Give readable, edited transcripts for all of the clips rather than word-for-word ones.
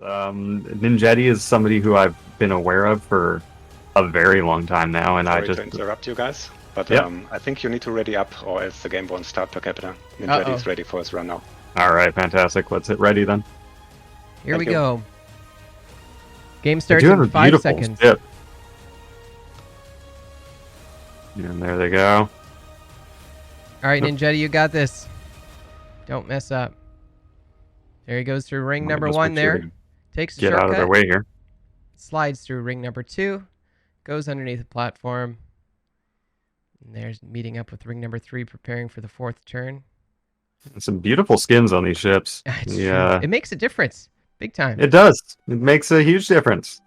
NINJEDY is somebody who I've been aware of for a very long time now, and Sorry to interrupt you guys, but I think you need to ready up, or else the game won't start PerCapita. NINJEDY is ready for his run now. All right, fantastic. Let's hit ready then. Here we go. Game starts in 5 seconds. Skip. And there they go. All right, NINJEDY, you got this. Don't mess up. There he goes through ring number 1 there. Takes a shortcut. Get out of their way here. Slides through ring number 2. Goes underneath the platform. And there's meeting up with ring number 3, preparing for the 4th turn. Some beautiful skins on these ships. Yeah, it makes a difference. Big time. It does. It makes a huge difference.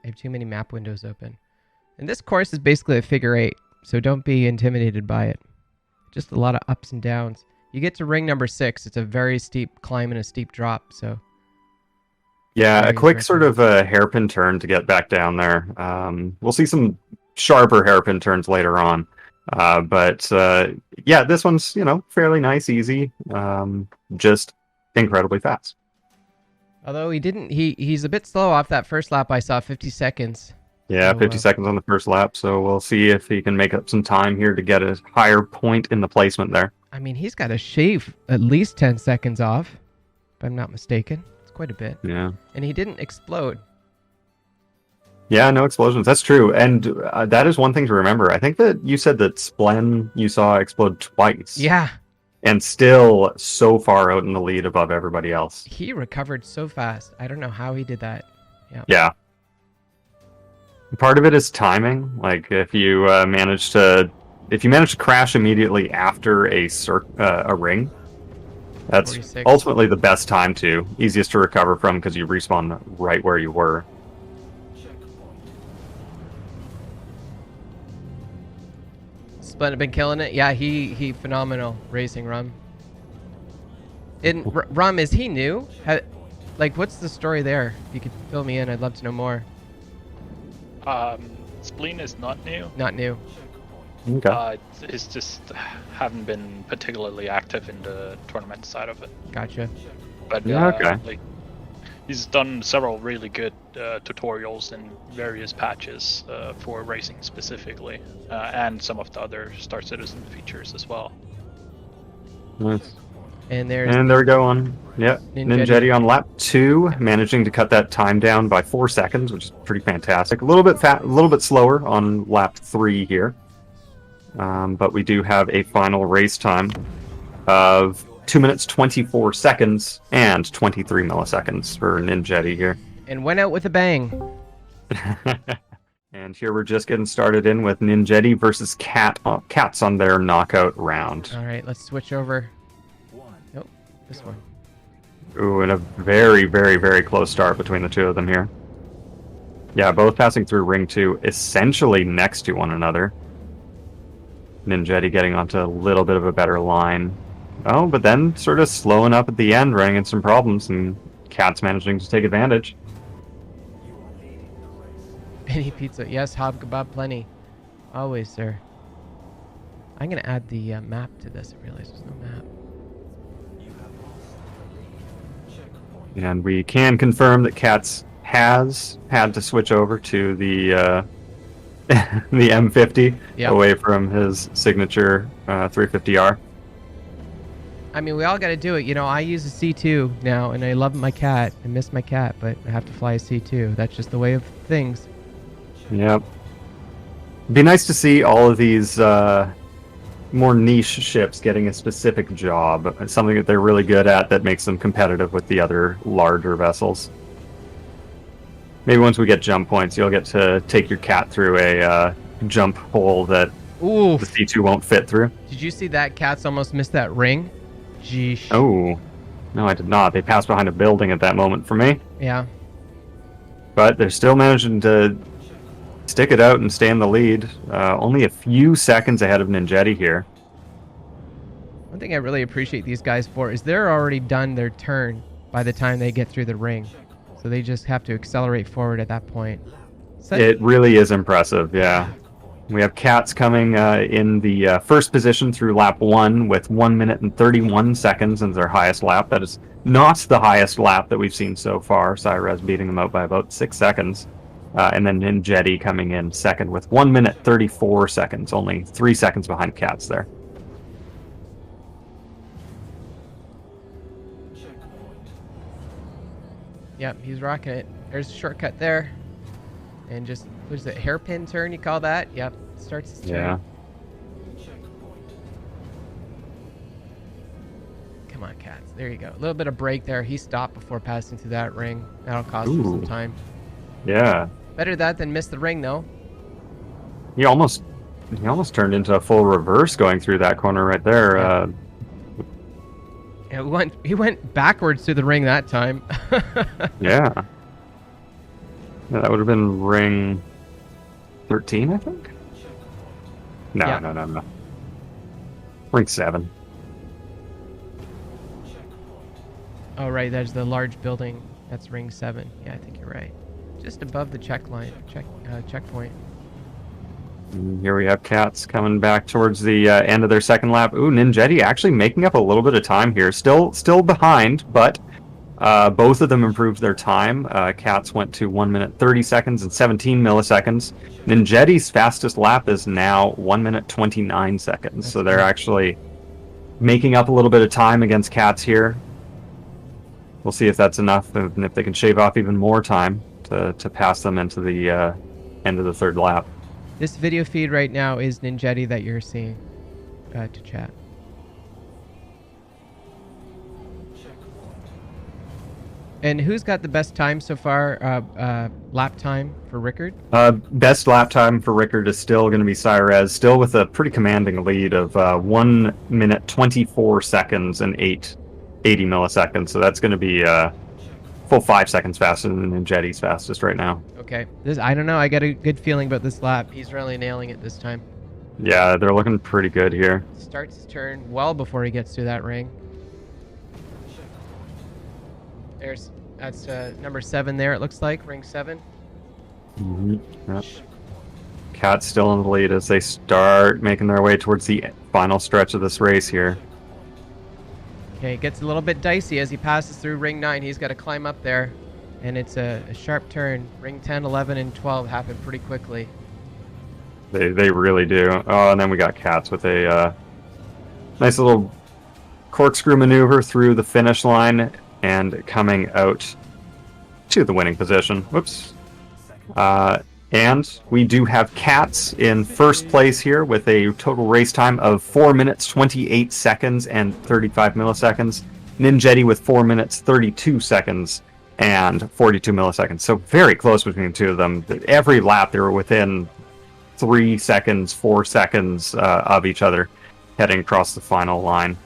I have too many map windows open. And this course is basically a figure 8, so don't be intimidated by it. Just a lot of ups and downs. You get to ring number 6, it's a very steep climb and a steep drop, so... Yeah, a quick sort of hairpin turn to get back down there. We'll see some sharper hairpin turns later on. But yeah, this one's, fairly nice, easy, just incredibly fast. Although he's a bit slow off that first lap. I saw 50 seconds. Yeah, 50 seconds on the first lap, so we'll see if he can make up some time here to get a higher point in the placement there. I mean, he's got to shave at least 10 seconds off, if I'm not mistaken. It's quite a bit. Yeah. And he didn't explode. Yeah, no explosions. That's true. And that is one thing to remember. I think that you said that Splen you saw explode twice. Yeah. And still so far out in the lead above everybody else. He recovered so fast. I don't know how he did that. Yeah. Yeah. Part of it is timing. Like if you manage to crash immediately after a ring, that's 46. Ultimately the best time to, easiest to recover from because you respawn right where you were. Splen have been killing it. Yeah, he phenomenal racing Rum. And Rum, is he new? What's the story there? If you could fill me in, I'd love to know more. Spleen is not new. Not new. Okay. It's just haven't been particularly active in the tournament side of it. Gotcha. But okay. He's done several really good tutorials in various patches for racing specifically, and some of the other Star Citizen features as well. Nice. And there we go on. Yeah, NINJEDY on lap 2, managing to cut that time down by 4 seconds, which is pretty fantastic. A little bit slower on lap 3 here, but we do have a final race time of 2 minutes 24 seconds and 23 milliseconds for NINJEDY here. And went out with a bang. And here we're just getting started in with NINJEDY versus Cats on their knockout round. All right, let's switch over. Nope, this one. Ooh, and a very, very, very close start between the two of them here. Yeah, both passing through ring 2, essentially next to one another. NINJEDY getting onto a little bit of a better line. Oh, but then sort of slowing up at the end, running into some problems, and Cat's managing to take advantage. Penny pizza. Yes, hob kebab plenty. Always, sir. I'm going to add the map to this. I realize there's no map. And we can confirm that Cats has had to switch over to the the M50 away from his signature 350R. I mean, we all got to do it. I use a C2 now, and I love my cat. I miss my cat, but I have to fly a C2. That's just the way of things. Yep. It'd be nice to see all of these more niche ships getting a specific job, something that they're really good at that makes them competitive with the other larger vessels. Maybe once we get jump points, you'll get to take your cat through a jump hole that the C2 won't fit through. Did you see that Cats almost missed that ring? Jeesh. Oh, no, I did not. They passed behind a building at that moment for me. Yeah. But they're still managing to stick it out and stay in the lead. Only a few seconds ahead of NINJEDY here. One thing I really appreciate these guys for is they're already done their turn by the time they get through the ring. So they just have to accelerate forward at that point. It really is impressive, yeah. We have Cats coming in the first position through lap 1 with 1 minute and 31 seconds as their highest lap. That is not the highest lap that we've seen so far. Cyrez beating them out by about 6 seconds. And then NINJEDY coming in second with 1 minute 34 seconds, only 3 seconds behind Cats there. Yep, he's rocking it. There's a shortcut there. And just, what is it, hairpin turn you call that? Yep, starts his turn. Yeah. Come on, Cats. There you go. A little bit of break there. He stopped before passing through that ring. That'll cost him some time. Yeah. Better that than miss the ring, though. He almost turned into a full reverse going through that corner right there. Yeah, he went backwards through the ring that time. Yeah. Yeah, that would have been ring 13, I think? No, Yeah. no. Ring 7. Oh, right, there's the large building. That's ring 7. Yeah, I think you're right. Just above the checkpoint. And here we have Cats coming back towards the end of their second lap. Ooh, NINJEDY actually making up a little bit of time here. Still behind, but both of them improved their time. Cats went to 1 minute 30 seconds and 17 milliseconds. NINJEDY's fastest lap is now 1 minute 29 seconds. So they're actually making up a little bit of time against Cats here. We'll see if that's enough and if they can shave off even more time to pass them into the end of the third lap. This video feed right now is NINJEDY that you're seeing to chat. And who's got the best time so far? Lap time for Rickard? Best lap time for Rickard is still going to be Cyrez, still with a pretty commanding lead of 1 minute 24 seconds and 80 milliseconds. So that's going to be full 5 seconds faster than NINJEDY's fastest right now. Okay. I don't know. I got a good feeling about this lap. He's really nailing it this time. Yeah, they're looking pretty good here. Starts his turn well before he gets to that ring. That's number 7 there, it looks like, ring 7. Yep. Cat's still in the lead as they start making their way towards the final stretch of this race here. Okay, it gets a little bit dicey as he passes through ring 9. He's got to climb up there, and it's a sharp turn. Ring 10, 11, and 12 happen pretty quickly. They really do. Oh, and then we got Cats with a nice little corkscrew maneuver through the finish line and coming out to the winning position. Whoops. And we do have Cats in first place here with a total race time of 4 minutes, 28 seconds, and 35 milliseconds. NINJEDY with 4 minutes, 32 seconds, and 42 milliseconds. So very close between the two of them. Every lap they were within 3 seconds, 4 seconds of each other heading across the final line.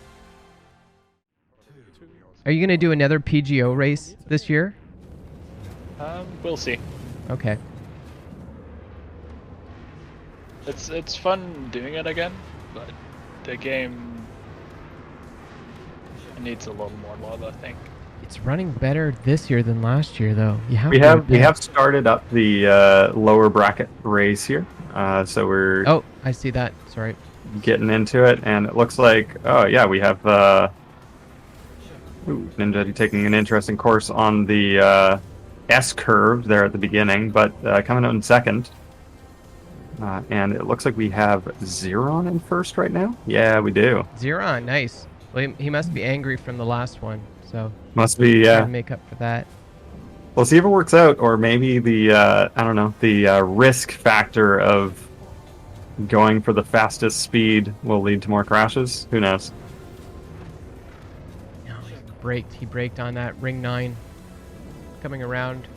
Are you going to do another PGO race this year? We'll see. Okay. It's fun doing it again, but the game needs a little more love, I think. It's running better this year than last year, though. We have started up the lower bracket race here, so we're Oh, I see that. Sorry. getting into it, and it looks like we have NINJEDY taking an interesting course on the S curve there at the beginning, but coming out in second. And it looks like we have Zeron in first right now. Yeah, we do. Zeron, nice. Well, he must be angry from the last one, so Must be, try yeah. to make up for that. We'll see if it works out, or maybe the the risk factor of going for the fastest speed will lead to more crashes. Who knows? No, he braked on that ring 9 coming around.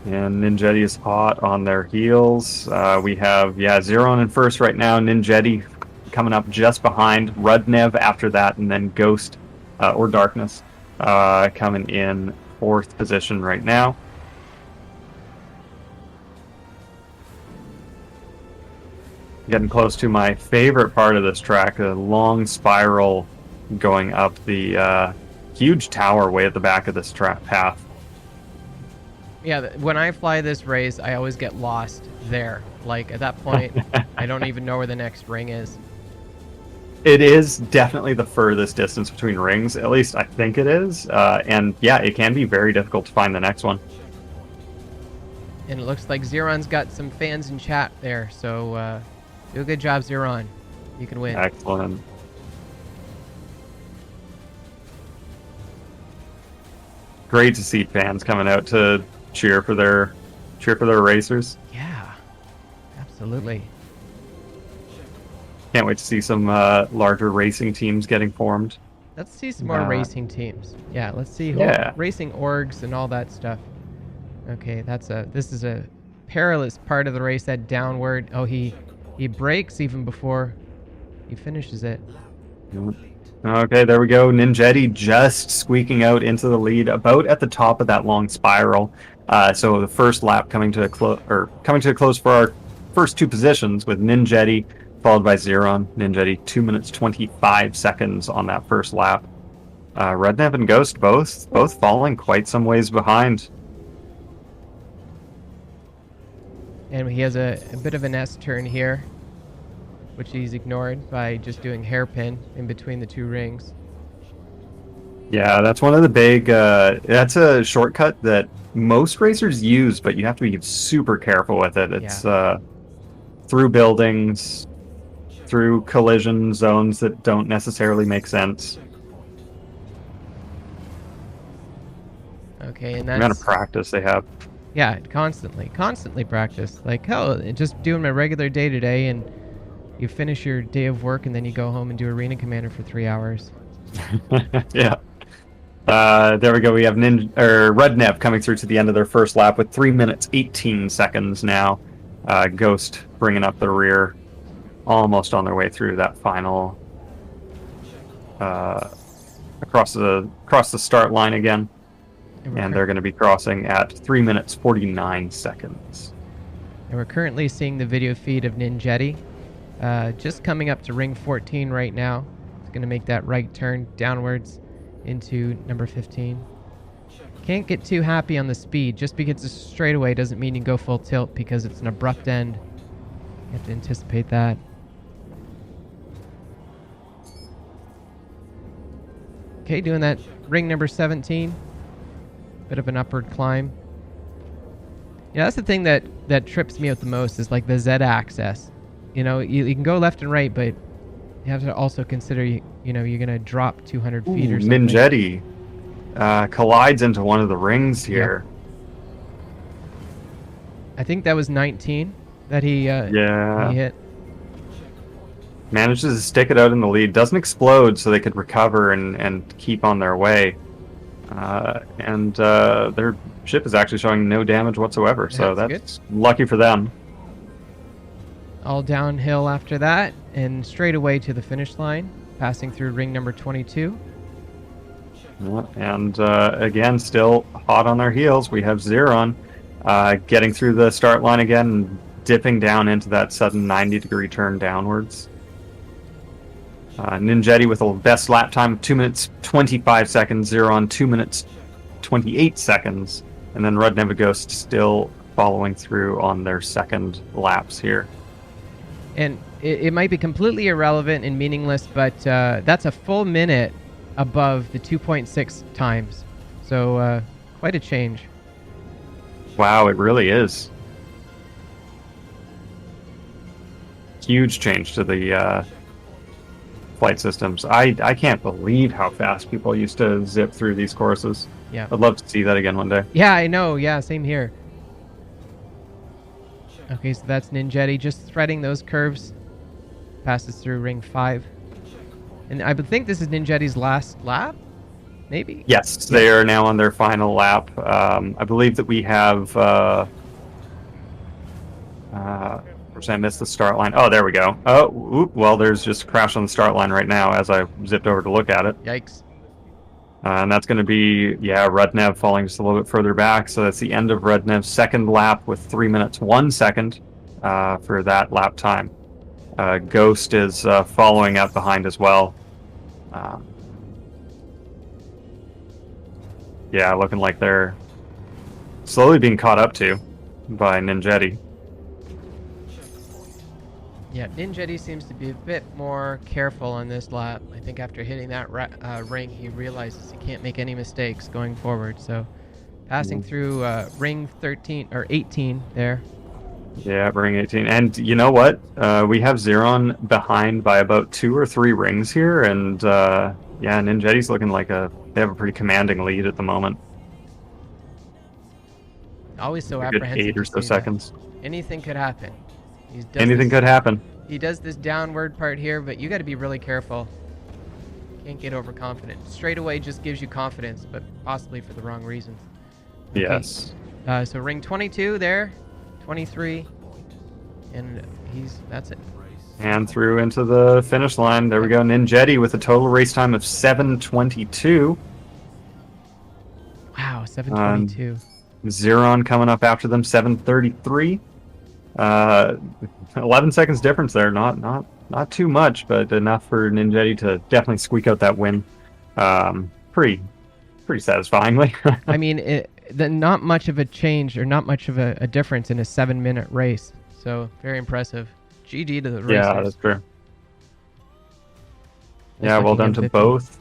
And NINJEDY is hot on their heels. We have, Zeron in first right now. NINJEDY coming up just behind. Rudnev after that, and then Ghost or Darkness coming in fourth position right now. Getting close to my favorite part of this track, a long spiral going up the huge tower way at the back of this path. Yeah, when I fly this race, I always get lost there. Like, at that point, I don't even know where the next ring is. It is definitely the furthest distance between rings, at least I think it is. And yeah, it can be very difficult to find the next one. And it looks like Zeron's got some fans in chat there, so do a good job, Zeron. You can win. Excellent. Great to see fans coming out to cheer for their racers. Yeah, absolutely. Can't wait to see some larger racing teams getting formed. Let's see some more racing teams. Yeah, let's see racing orgs and all that stuff. Okay, this is a perilous part of the race, that downward. Oh, he brakes even before he finishes it. Okay, there we go. NINJEDY just squeaking out into the lead, about at the top of that long spiral. So the first lap coming to a close for our first two positions, with NINJEDY followed by Zeron. NINJEDY 2 minutes 25 seconds on that first lap. Rednev and Ghost both falling quite some ways behind. And he has a bit of an S turn here, which he's ignored by just doing hairpin in between the two rings. Yeah, that's one of the big... that's a shortcut that most racers use, but you have to be super careful with it. It's through buildings, through collision zones that don't necessarily make sense. Okay, and The that's... amount of practice they have. Yeah, constantly practice. Like, hell, just doing my regular day-to-day, and you finish your day of work, and then you go home and do Arena Commander for 3 hours. Yeah. There we go. We have Rednev coming through to the end of their first lap with 3 minutes 18 seconds now. Ghost bringing up the rear, almost on their way through that final across the start line again. And they're going to be crossing at 3 minutes 49 seconds. And we're currently seeing the video feed of NINJEDY. Just coming up to ring 14 right now. It's going to make that right turn downwards into number 15. Can't get too happy on the speed. Just because it's a straightaway doesn't mean you go full tilt, because it's an abrupt end. You have to anticipate that. Okay, doing that ring number 17. Bit of an upward climb. Yeah, that's the thing that trips me out the most, is like the Z axis. You know, you can go left and right, but you have to also consider, you know, you're going to drop 200 feet or something. NINJEDY collides into one of the rings here. Yep. I think that was 19 that he hit. Manages to stick it out in the lead. Doesn't explode, so they could recover and keep on their way. And their ship is actually showing no damage whatsoever, so that's lucky for them. All downhill after that, and straight away to the finish line, passing through ring number 22. And again, still hot on their heels, we have Zeron getting through the start line again and dipping down into that sudden 90-degree turn downwards. NINJEDY with a best lap time of 2 minutes 25 seconds, Zeron 2 minutes 28 seconds, and then Rednev and Ghost still following through on their second laps here. And it might be completely irrelevant and meaningless, but that's a full minute above the 2.6 times. So quite a change. Wow, it really is. Huge change to the flight systems. I can't believe how fast people used to zip through these courses. Yeah. I'd love to see that again one day. Yeah, I know. Yeah, same here. Okay, so that's NINJEDY just threading those curves. Passes through ring 5. And I would think this is NINJEDY's last lap? Maybe? Yes, they are now on their final lap. I believe that we have... I missed the start line. Oh, there we go. Oh, whoop, well, there's just a crash on the start line right now as I zipped over to look at it. Yikes. And that's going to be, Rednev falling just a little bit further back. So that's the end of Rednev's second lap with 3 minutes 1 second for that lap time. Ghost is following up behind as well. Looking like they're slowly being caught up to by NINJEDY. Yeah, NINJEDY seems to be a bit more careful on this lap. I think after hitting that ring, he realizes he can't make any mistakes going forward. So, passing through ring 13 or 18 there. Yeah, ring 18. And you know what? We have Zeron behind by about 2 or 3 rings here, and yeah, NINJEDY's looking like they have a pretty commanding lead at the moment. Always so A good apprehensive. 8 or so seconds. Anything could happen. Anything could happen. He does this downward part here, but you got to be really careful. Can't get overconfident. Straight away just gives you confidence, but possibly for the wrong reasons. Okay. Yes. So ring 22 there, 23, and that's it. And through into the finish line. There we go. NINJEDY with a total race time of 7:22. Wow, 7:22. Zeron coming up after them, 7:33. 11 seconds difference there. Not too much, but enough for NINJEDY to definitely squeak out that win. Pretty satisfyingly. I mean, not much of a change or not much of a difference in a 7-minute race. So very impressive. GG to the racers. Yeah, that's true. Yeah, well done to both.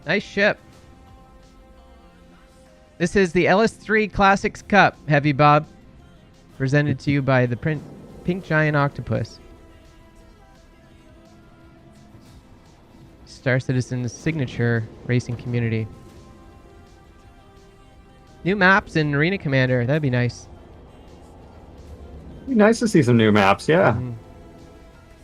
Nice ship. This is the Ellis III Classics Cup, Heavy Bob, presented to you by the Pink Giant Octopus. Star Citizen's signature racing community. New maps in Arena Commander, that'd be nice. Be nice to see some new maps, yeah. I'm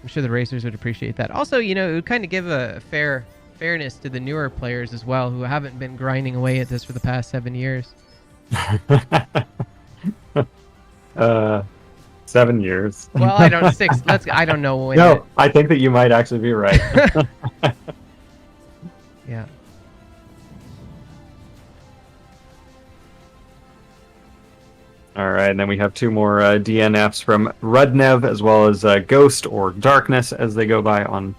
sure the racers would appreciate that. Also, you know, it would kind of give a fairness to the newer players as well, who haven't been grinding away at this for the past 7 years. 7 years. Well, I don't 6. I don't know when. No, I think that you might actually be right. Yeah. All right, and then we have 2 more DNFs from Rudnev, as well as Ghost or Darkness, as they go by on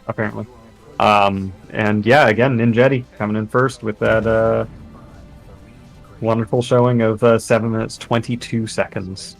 apparently. And yeah, again, NINJEDY coming in first with that wonderful showing of 7 minutes 22 seconds.